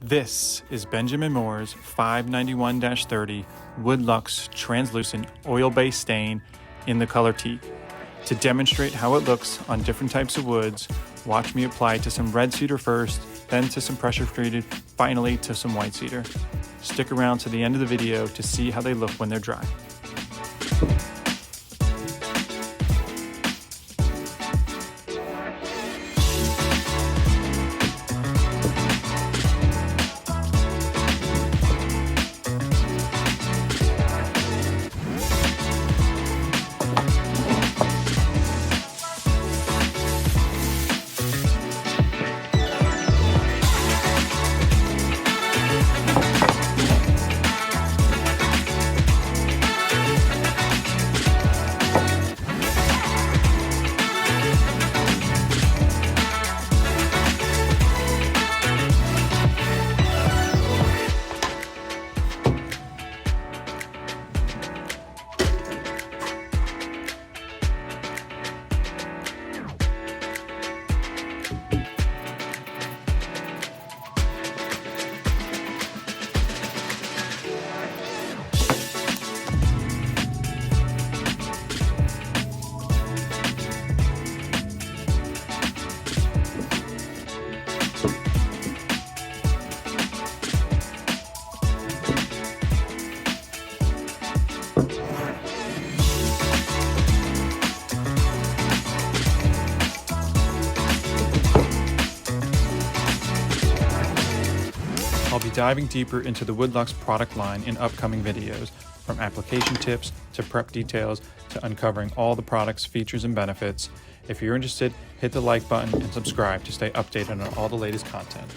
This is Benjamin Moore's 591-30 WOODLUXE translucent oil-based stain in the color teak. To demonstrate how it looks on different types of woods, watch me apply it to some red cedar first, then to some pressure treated, finally to some white cedar. Stick around to the end of the video to see how they look when they're dry. I'll be diving deeper into the WOODLUXE product line in upcoming videos, from application tips to prep details to uncovering all the product's features and benefits. If you're interested, hit the like button and subscribe to stay updated on all the latest content.